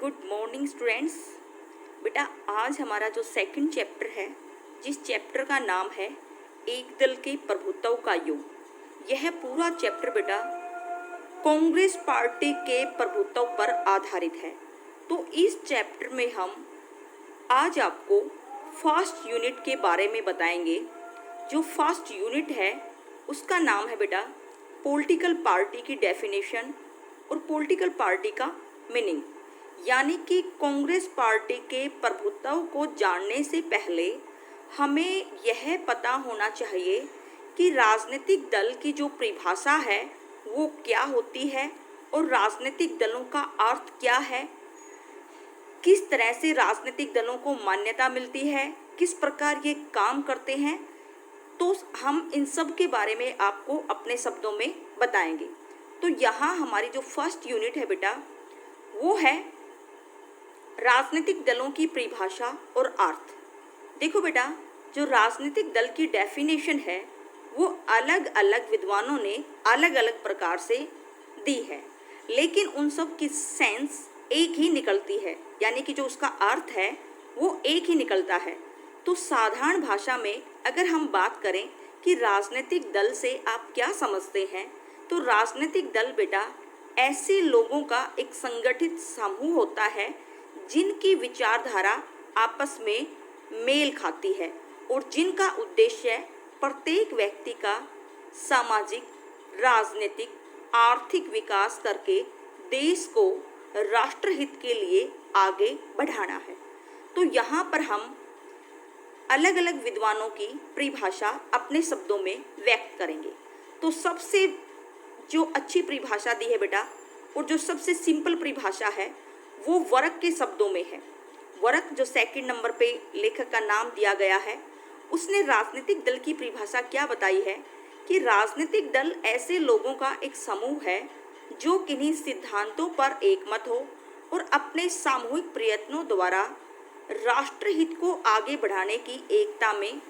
Good morning students. बेटा आज हमारा जो सेकंड चैप्टर है, जिस चैप्टर का नाम है एक दल के प्रभुत्व का युग, यह पूरा चैप्टर बेटा कांग्रेस पार्टी के प्रभुत्व पर आधारित है। तो इस चैप्टर में हम आज आपको फर्स्ट यूनिट के बारे में बताएंगे। जो फर्स्ट यूनिट है उसका नाम है बेटा पॉलिटिकल पार्टी की डेफिनेशन और पॉलिटिकल पार्टी का मीनिंग। यानी कि कांग्रेस पार्टी के प्रभुत्व को जानने से पहले हमें यह पता होना चाहिए कि राजनीतिक दल की जो परिभाषा है वो क्या होती है और राजनीतिक दलों का अर्थ क्या है, किस तरह से राजनीतिक दलों को मान्यता मिलती है, किस प्रकार ये काम करते हैं। तो हम इन सब के बारे में आपको अपने शब्दों में बताएंगे। तो यहाँ हमारी जो फर्स्ट यूनिट है बेटा वो है राजनीतिक दलों की परिभाषा और अर्थ। देखो बेटा, जो राजनीतिक दल की डेफिनेशन है वो अलग अलग विद्वानों ने अलग अलग प्रकार से दी है, लेकिन उन सब की सेंस एक ही निकलती है, यानी कि जो उसका अर्थ है वो एक ही निकलता है। तो साधारण भाषा में अगर हम बात करें कि राजनीतिक दल से आप क्या समझते हैं, तो राजनीतिक दल बेटा ऐसे लोगों का एक संगठित समूह होता है जिनकी विचारधारा आपस में मेल खाती है और जिनका उद्देश्य प्रत्येक व्यक्ति का सामाजिक, राजनीतिक, आर्थिक विकास करके देश को राष्ट्रहित के लिए आगे बढ़ाना है। तो यहाँ पर हम अलग अलग विद्वानों की परिभाषा अपने शब्दों में व्यक्त करेंगे। तो सबसे जो अच्छी परिभाषा दी है बेटा और जो सबसे सिंपल परिभाषा है वो वर्क के शब्दों में है। वर्क जो सेकंड नंबर पे लेखक का नाम दिया गया है, उसने राजनीतिक दल की परिभाषा क्या बताई है कि राजनीतिक दल ऐसे लोगों का एक समूह है जो किन्हीं सिद्धांतों पर एकमत हो और अपने सामूहिक प्रयत्नों द्वारा राष्ट्रहित को आगे बढ़ाने की एकता में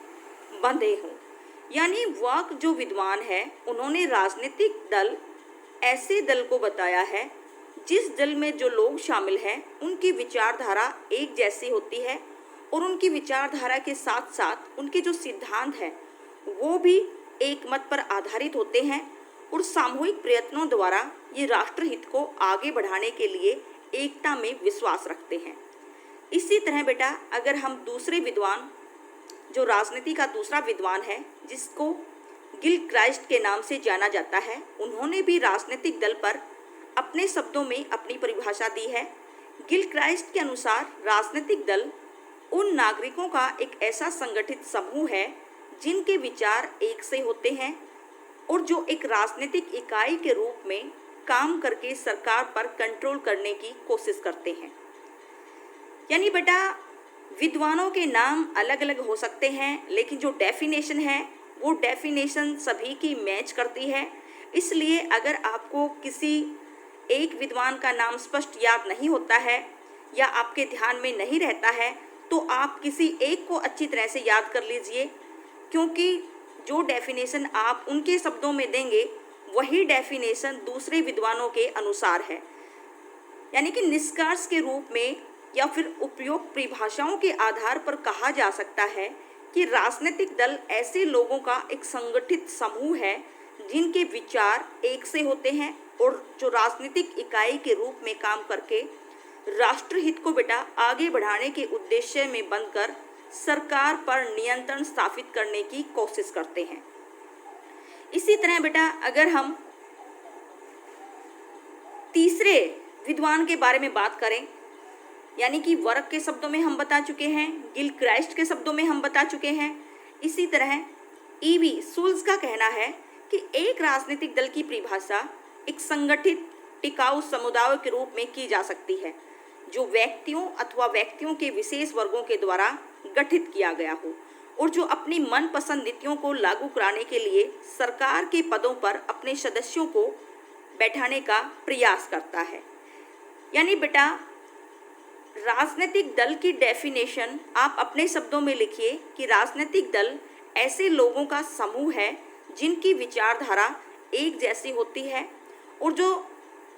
बंधे हों। यानी वर्क जो विद्वान है उन्होंने राजनीतिक दल ऐसे दल को बताया है जिस दल में जो लोग शामिल हैं उनकी विचारधारा एक जैसी होती है और उनकी विचारधारा के साथ साथ उनके जो सिद्धांत हैं वो भी एक मत पर आधारित होते हैं और सामूहिक प्रयत्नों द्वारा ये राष्ट्रहित को आगे बढ़ाने के लिए एकता में विश्वास रखते हैं। इसी तरह बेटा अगर हम दूसरे विद्वान, जो राजनीति का दूसरा विद्वान है जिसको गिलक्राइस्ट के नाम से जाना जाता है, उन्होंने भी राजनीतिक दल पर अपने शब्दों में अपनी परिभाषा दी है। गिलक्राइस्ट के अनुसार राजनीतिक दल उन नागरिकों का एक ऐसा संगठित समूह है जिनके विचार एक से होते हैं और जो एक राजनीतिक इकाई के रूप में काम करके सरकार पर कंट्रोल करने की कोशिश करते हैं। यानी बेटा विद्वानों के नाम अलग अलग हो सकते हैं, लेकिन जो डेफिनेशन है वो डेफिनेशन सभी की मैच करती है। इसलिए अगर आपको किसी एक विद्वान का नाम स्पष्ट याद नहीं होता है या आपके ध्यान में नहीं रहता है तो आप किसी एक को अच्छी तरह से याद कर लीजिए, क्योंकि जो डेफिनेशन आप उनके शब्दों में देंगे वही डेफिनेशन दूसरे विद्वानों के अनुसार है। यानी कि निष्कर्ष के रूप में या फिर उपयुक्त परिभाषाओं के आधार पर कहा जा सकता है कि राजनीतिक दल ऐसे लोगों का एक संगठित समूह है जिनके विचार एक से होते हैं और जो राजनीतिक इकाई के रूप में काम करके राष्ट्रहित को बेटा आगे बढ़ाने के उद्देश्य में बनकर सरकार पर नियंत्रण स्थापित करने की कोशिश करते हैं। इसी तरह बेटा अगर हम तीसरे विद्वान के बारे में बात करें, यानी कि वर्क के शब्दों में हम बता चुके हैं, गिलक्राइस्ट के शब्दों में हम बता चुके हैं। इसी तरह ईवी सुल्ज का कहना है कि एक राजनीतिक दल की परिभाषा एक संगठित टिकाऊ समुदाय के रूप में की जा सकती है जो व्यक्तियों अथवा व्यक्तियों के विशेष वर्गों के द्वारा गठित किया गया हो और जो अपनी मनपसंद नीतियों को लागू कराने के लिए सरकार के पदों पर अपने सदस्यों को बैठाने का प्रयास करता है। यानी बेटा राजनीतिक दल की डेफिनेशन आप अपने शब्दों में लिखिए कि राजनीतिक दल ऐसे लोगों का समूह है जिनकी विचारधारा एक जैसी होती है और जो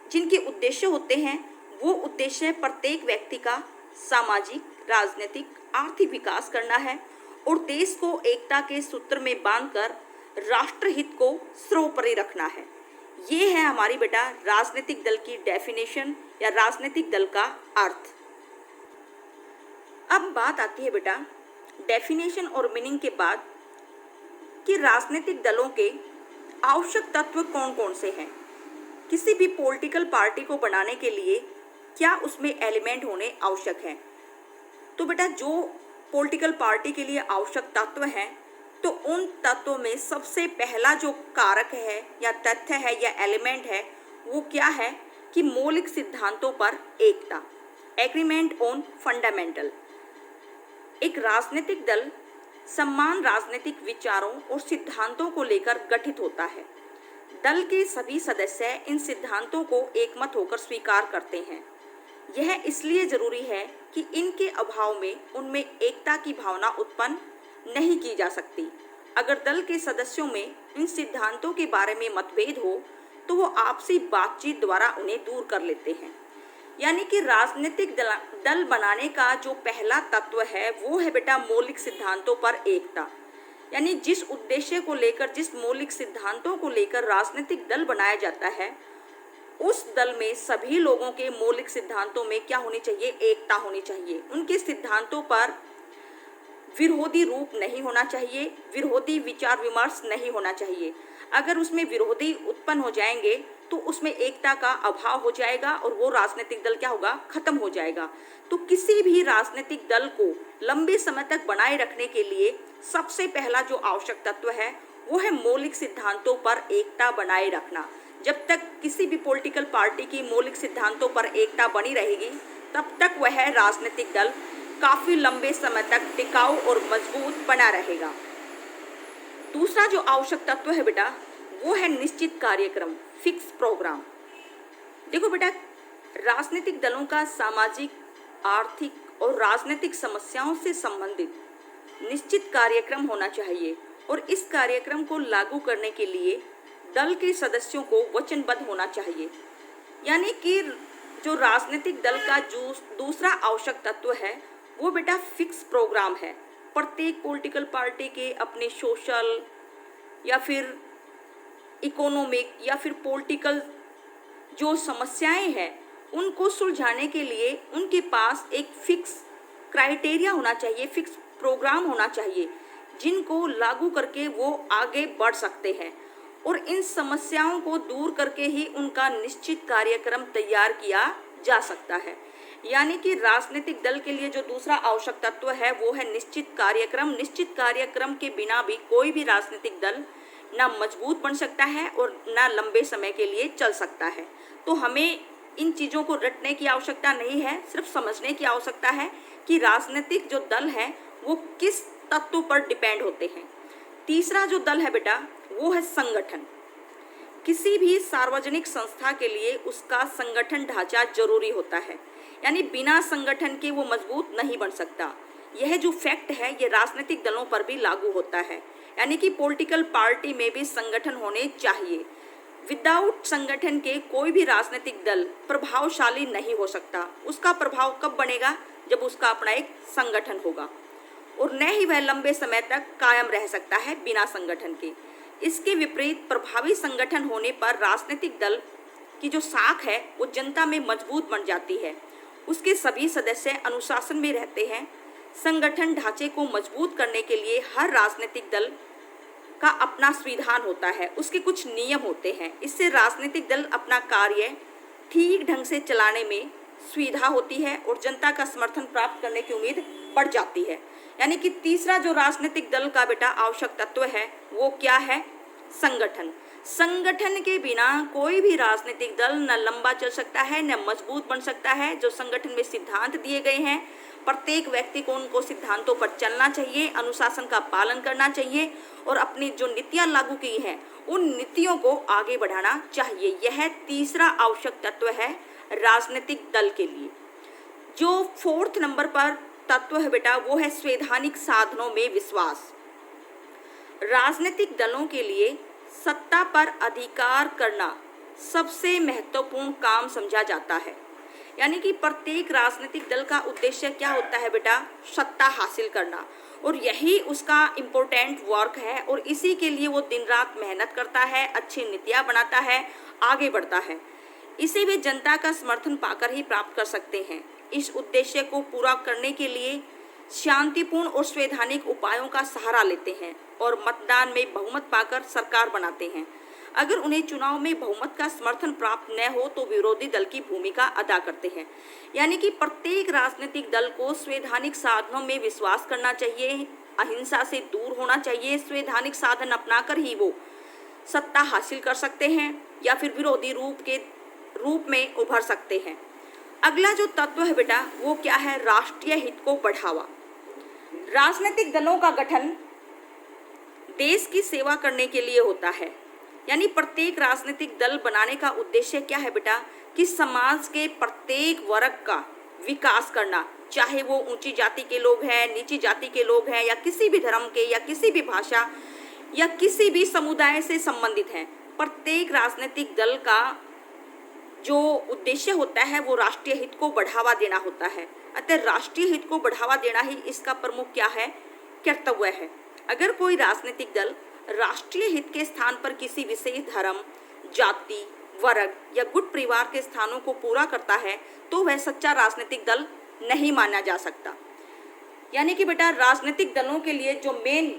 जिनके उद्देश्य होते हैं वो उद्देश्य प्रत्येक व्यक्ति का सामाजिक, राजनीतिक, आर्थिक विकास करना है और देश को एकता के सूत्र में बांधकर राष्ट्रहित को सर्वोपरि रखना है। ये है हमारी बेटा राजनीतिक दल की डेफिनेशन या राजनीतिक दल का अर्थ। अब बात आती है बेटा डेफिनेशन और मीनिंग के बाद कि राजनीतिक दलों के आवश्यक तत्व कौन कौन से हैं। किसी भी पॉलिटिकल पार्टी को बनाने के लिए क्या उसमें एलिमेंट होने आवश्यक हैं। तो बेटा जो पॉलिटिकल पार्टी के लिए आवश्यक तत्व हैं तो उन तत्वों में सबसे पहला जो कारक है या तथ्य है या एलिमेंट है वो क्या है कि मौलिक सिद्धांतों पर एकता, एग्रीमेंट ऑन फंडामेंटल। एक राजनीतिक दल समान राजनीतिक विचारों और सिद्धांतों को लेकर गठित होता है। दल के सभी सदस्य इन सिद्धांतों को एकमत होकर स्वीकार करते हैं। यह इसलिए जरूरी है कि इनके अभाव में उनमें एकता की भावना उत्पन्न नहीं की जा सकती। अगर दल के सदस्यों में इन सिद्धांतों के बारे में मतभेद हो तो वो आपसी बातचीत द्वारा उन्हें दूर कर लेते हैं। यानी कि राजनीतिक दल बनाने का जो पहला तत्व है वो है बेटा मौलिक सिद्धांतों पर एकता। यानी जिस उद्देश्य को लेकर, जिस मौलिक सिद्धांतों को लेकर राजनीतिक दल बनाया जाता है उस दल में सभी लोगों के मौलिक सिद्धांतों में क्या होनी चाहिए, एकता होनी चाहिए। उनके सिद्धांतों पर विरोधी रूप नहीं होना चाहिए, विरोधी विचार विमर्श नहीं होना चाहिए। अगर उसमें विरोधी उत्पन्न हो जाएंगे तो उसमें एकता का अभाव हो जाएगा और वो राजनीतिक दल क्या होगा, खत्म हो जाएगा। तो किसी भी राजनीतिक दल को लंबे समय तक बनाए रखने के लिए सबसे पहला जो आवश्यक तत्व है वो है मौलिक सिद्धांतों पर एकता बनाए रखना। जब तक किसी भी पॉलिटिकल पार्टी की मौलिक सिद्धांतों पर एकता बनी रहेगी तब तक वह राजनीतिक दल काफ़ी लंबे समय तक टिकाऊ और मजबूत बना रहेगा। दूसरा जो आवश्यक तत्व है बेटा वो है निश्चित कार्यक्रम, फिक्स प्रोग्राम। देखो बेटा राजनीतिक दलों का सामाजिक, आर्थिक और राजनीतिक समस्याओं से संबंधित निश्चित कार्यक्रम होना चाहिए और इस कार्यक्रम को लागू करने के लिए दल के सदस्यों को वचनबद्ध होना चाहिए। यानी कि जो राजनीतिक दल का जो दूसरा आवश्यक तत्व है वो बेटा फिक्स प्रोग्राम है। प्रत्येक पॉलिटिकल पार्टी के अपने सोशल या फिर इकोनॉमिक या फिर पॉलिटिकल जो समस्याएं हैं उनको सुलझाने के लिए उनके पास एक फिक्स क्राइटेरिया होना चाहिए, फिक्स प्रोग्राम होना चाहिए जिनको लागू करके वो आगे बढ़ सकते हैं और इन समस्याओं को दूर करके ही उनका निश्चित कार्यक्रम तैयार किया जा सकता है। यानी कि राजनीतिक दल के लिए जो दूसरा आवश्यक तत्व है वो है निश्चित कार्यक्रम। निश्चित कार्यक्रम के बिना भी कोई भी राजनीतिक दल ना मजबूत बन सकता है और ना लंबे समय के लिए चल सकता है। तो हमें इन चीज़ों को रटने की आवश्यकता नहीं है, सिर्फ समझने की आवश्यकता है कि राजनीतिक जो दल है वो किस तत्व पर डिपेंड होते हैं। तीसरा जो दल है बेटा वो है संगठन। किसी भी सार्वजनिक संस्था के लिए उसका संगठन ढांचा जरूरी होता है। यानी बिना संगठन के वो मजबूत नहीं बन सकता। यह जो फैक्ट है ये राजनीतिक दलों पर भी लागू होता है। यानी कि पॉलिटिकल पार्टी में भी संगठन होने चाहिए। विदाउट संगठन के कोई भी राजनीतिक दल प्रभावशाली नहीं हो सकता। उसका प्रभाव कब बनेगा, जब उसका अपना एक संगठन होगा और न ही वह लंबे समय तक कायम रह सकता है बिना संगठन के। इसके विपरीत प्रभावी संगठन होने पर राजनीतिक दल की जो साख है वो जनता में मजबूत बन जाती है। उसके सभी सदस्य अनुशासन में रहते हैं। संगठन ढांचे को मजबूत करने के लिए हर राजनीतिक दल का अपना संविधान होता है, उसके कुछ नियम होते हैं। इससे राजनीतिक दल अपना कार्य ठीक ढंग से चलाने में सुविधा होती है और जनता का समर्थन प्राप्त करने की उम्मीद बढ़ जाती है। यानी कि तीसरा जो राजनीतिक दल का बेटा आवश्यक तत्व है वो क्या है, संगठन। संगठन के बिना कोई भी राजनीतिक दल न लंबा चल सकता है न मजबूत बन सकता है। जो संगठन में सिद्धांत दिए गए हैं प्रत्येक व्यक्ति को उनको सिद्धांतों पर चलना चाहिए, अनुशासन का पालन करना चाहिए और अपनी जो नीतियां लागू की हैं उन नीतियों को आगे बढ़ाना चाहिए। यह तीसरा आवश्यक तत्व है राजनीतिक दल के लिए। जो फोर्थ नंबर पर तत्व है बेटा वो है संवैधानिक साधनों में विश्वास। राजनीतिक दलों के लिए सत्ता पर अधिकार करना सबसे महत्वपूर्ण काम समझा जाता है। यानी कि प्रत्येक राजनीतिक दल का उद्देश्य क्या होता है बेटा? सत्ता हासिल करना, और यही उसका इम्पोर्टेंट वर्क है, और इसी के लिए वो दिन रात मेहनत करता है, अच्छी नीतियाँ बनाता है, आगे बढ़ता है। इसे वे जनता का समर्थन पाकर ही प्राप्त कर सकते हैं। इस उद्देश्य को पूरा करने के लिए शांतिपूर्ण और संवैधानिक उपायों का सहारा लेते हैं और मतदान में बहुमत पाकर सरकार बनाते हैं। अगर उन्हें चुनाव में बहुमत का समर्थन प्राप्त न हो तो विरोधी दल की भूमिका अदा करते हैं। यानी कि प्रत्येक राजनीतिक दल को संवैधानिक साधनों में विश्वास करना चाहिए, अहिंसा से दूर होना चाहिए। संवैधानिक साधन अपनाकर ही वो सत्ता हासिल कर सकते हैं या फिर विरोधी रूप में उभर सकते हैं। अगला जो तत्व है बेटा वो क्या है? राष्ट्रीय हित को बढ़ावा। राजनीतिक दलों का गठन देश की सेवा करने के लिए होता है। यानी प्रत्येक राजनीतिक दल बनाने का उद्देश्य क्या है बेटा? कि समाज के प्रत्येक वर्ग का विकास करना, चाहे वो ऊंची जाति के लोग हैं, नीची जाति के लोग हैं, या किसी भी धर्म के, या किसी भी भाषा या किसी भी समुदाय से संबंधित हैं। प्रत्येक राजनीतिक दल का जो उद्देश्य होता है वो राष्ट्रीय हित को बढ़ावा देना होता है। अतः राष्ट्रीय हित को बढ़ावा देना ही इसका प्रमुख क्या है? कर्तव्य है। अगर कोई राजनीतिक दल राष्ट्रीय हित के स्थान पर किसी विशेष धर्म, जाति, वर्ग या गुट परिवार के स्थानों को पूरा करता है तो वह सच्चा राजनीतिक दल नहीं माना जा सकता। यानी कि बेटा राजनीतिक दलों के लिए जो मेन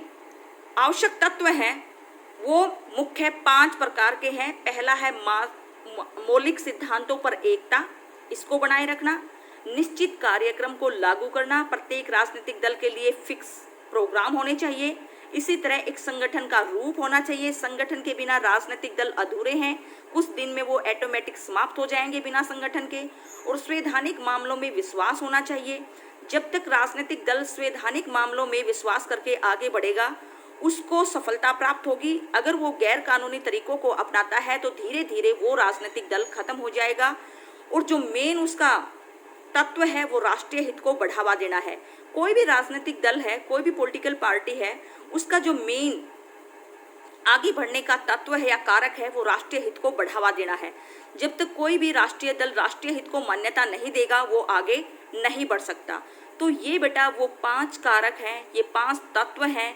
आवश्यक तत्व हैं वो मुख्य 5 प्रकार के हैं। पहला है मौलिक सिद्धांतों पर एकता, इसको बनाए रखना। निश्चित कार्यक्रम को लागू करना, प्रत्येक राजनीतिक दल के लिए फिक्स प्रोग्राम होने चाहिए। इसी तरह एक संगठन का रूप होना चाहिए। संगठन के बिना राजनीतिक दल अधूरे हैं, कुछ दिन में वो ऑटोमेटिक समाप्त हो जाएंगे बिना संगठन के। और संवैधानिक मामलों में विश्वास होना चाहिए। जब तक राजनीतिक दल संवैधानिक मामलों में विश्वास करके आगे बढ़ेगा उसको सफलता प्राप्त होगी। अगर वो गैर कानूनी तरीकों को अपनाता है तो धीरे धीरे वो राजनीतिक दल खत्म हो जाएगा। और जो मेन उसका तत्व है वो राष्ट्रीय हित को बढ़ावा देना है। कोई भी राजनीतिक दल है, कोई भी पॉलिटिकल पार्टी है, उसका जो मेन आगे बढ़ने का तत्व है या कारक है वो राष्ट्रीय हित को बढ़ावा देना है। जब तक कोई भी राष्ट्रीय दल राष्ट्रीय हित को मान्यता नहीं देगा वो आगे नहीं बढ़ सकता। तो ये बेटा वो 5 कारक हैं, ये 5 तत्व हैं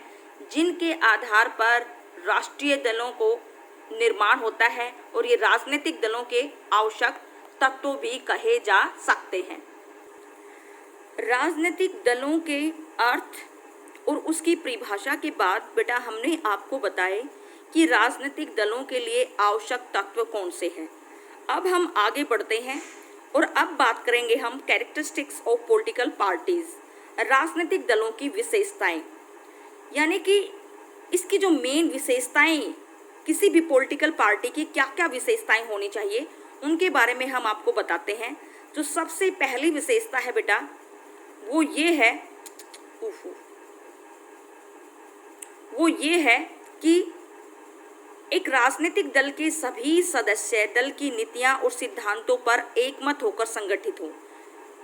जिनके आधार पर राष्ट्रीय दलों को निर्माण होता है, और ये राजनीतिक दलों के आवश्यक तत्व भी कहे जा सकते हैं। राजनीतिक दलों के अर्थ और उसकी परिभाषा के बाद बेटा हमने आपको बताए कि राजनीतिक दलों के लिए आवश्यक तत्व कौन से हैं। अब हम आगे बढ़ते हैं और अब बात करेंगे हम कैरेक्टरिस्टिक्स ऑफ पॉलिटिकल पार्टीज, राजनीतिक दलों की विशेषताएं। यानी कि इसकी जो मेन विशेषताएं, किसी भी पॉलिटिकल पार्टी की क्या क्या विशेषताएं होनी चाहिए उनके बारे में हम आपको बताते हैं। जो सबसे पहली विशेषता है बेटा वो ये है कि एक राजनीतिक दल के सभी सदस्य दल की नीतियां और सिद्धांतों पर एकमत होकर संगठित हो।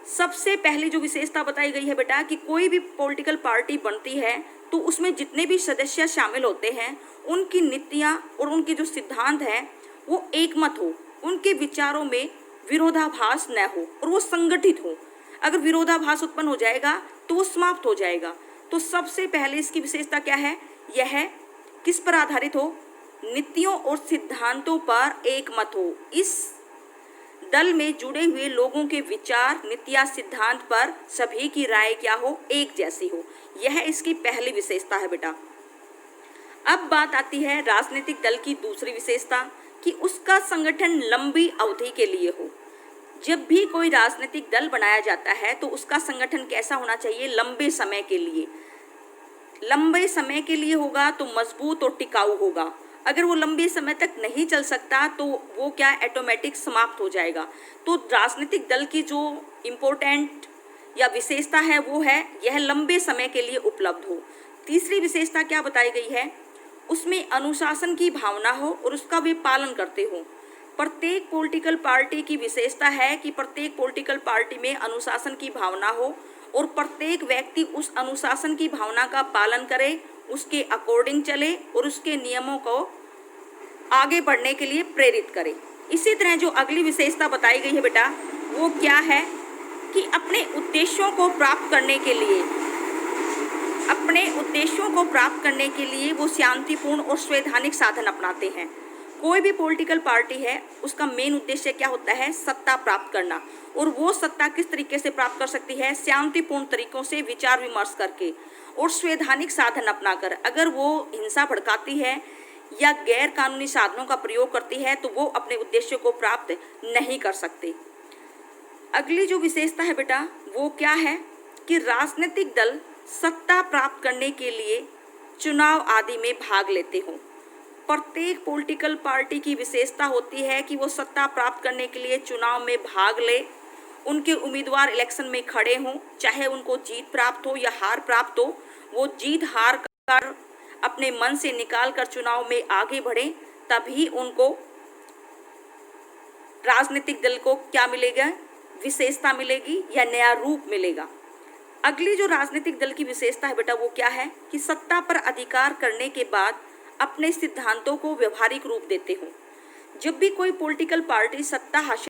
सबसे पहली जो विशेषता बताई गई है बेटा कि कोई भी पॉलिटिकल पार्टी बनती है तो उसमें जितने भी सदस्य शामिल होते हैं उनकी नीतियां और उनके जो सिद्धांत हैं वो एकमत हो, उनके विचारों में विरोधाभास न हो और वो संगठित हो। अगर विरोधाभास उत्पन्न हो जाएगा तो वो समाप्त हो जाएगा। तो सबसे पहले इसकी विशेषता क्या है? यह किस पर आधारित हो? नीतियों और सिद्धांतों पर एकमत हो। इस दल में जुड़े हुए लोगों के विचार, नीतियां, सिद्धांत पर सभी की राय क्या हो? एक जैसी हो। यह इसकी पहली विशेषता है बेटा। अब बात आती है राजनीतिक दल की दूसरी विशेषता कि उसका संगठन लंबी अवधि के लिए हो। जब भी कोई राजनीतिक दल बनाया जाता है तो उसका संगठन कैसा होना चाहिए? लंबे समय के लिए। लंबे समय के लिए होगा तो मजबूत और टिकाऊ होगा। अगर वो लंबे समय तक नहीं चल सकता तो वो क्या ऑटोमेटिक समाप्त हो जाएगा। तो राजनीतिक दल की जो इम्पोर्टेंट या विशेषता है वो है यह लंबे समय के लिए उपलब्ध हो। तीसरी विशेषता क्या बताई गई है? उसमें अनुशासन की भावना हो और उसका वे पालन करते हो। प्रत्येक पॉलिटिकल पार्टी की विशेषता है कि प्रत्येक पॉलिटिकल पार्टी में अनुशासन की भावना हो और प्रत्येक व्यक्ति उस अनुशासन की भावना का पालन करे, उसके अकॉर्डिंग चले और उसके नियमों को आगे बढ़ने के लिए प्रेरित करे। इसी तरह जो अगली विशेषता बताई गई है बेटा वो क्या है कि अपने उद्देश्यों को प्राप्त करने के लिए वो शांतिपूर्ण और संवैधानिक साधन अपनाते हैं। कोई भी पॉलिटिकल पार्टी है, उसका मेन उद्देश्य क्या होता है? सत्ता प्राप्त करना। और वो सत्ता किस तरीके से प्राप्त कर सकती है? शांतिपूर्ण तरीकों से, विचार विमर्श करके और संवैधानिक साधन अपनाकर। अगर वो हिंसा भड़काती है या गैर कानूनी साधनों का प्रयोग करती है तो वो अपने उद्देश्य को प्राप्त नहीं कर सकते। अगली जो विशेषता है बेटा, वो क्या है कि राजनीतिक दल सत्ता प्राप्त करने के लिए चुनाव आदि में भाग लेते हों। प्रत्येक पॉलिटिकल पार्टी की विशेषता होती है कि वो सत्ता प्राप्त करने के लिए चुनाव में भाग ले, उनके उम्मीदवार इलेक्शन में खड़े हों, चाहे उनको जीत प्राप्त हो या हार प्राप्त हो, वो जीत हार कर अपने मन से निकाल कर चुनाव में आगे बढ़ें, तभी उनको राजनीतिक दल को क्या मिलेगा? विशेषता मिलेगी या नया रूप मिलेगा। अगली जो राजनीतिक दल की विशेषता है बेटा, वो क्या है कि सत्ता पर अधिकार करने के बाद अपने सिद्धांतों को व्यवहारिक रूप देते हो। जब भी कोई पॉलिटिकल पार्टी सत्ता हासिल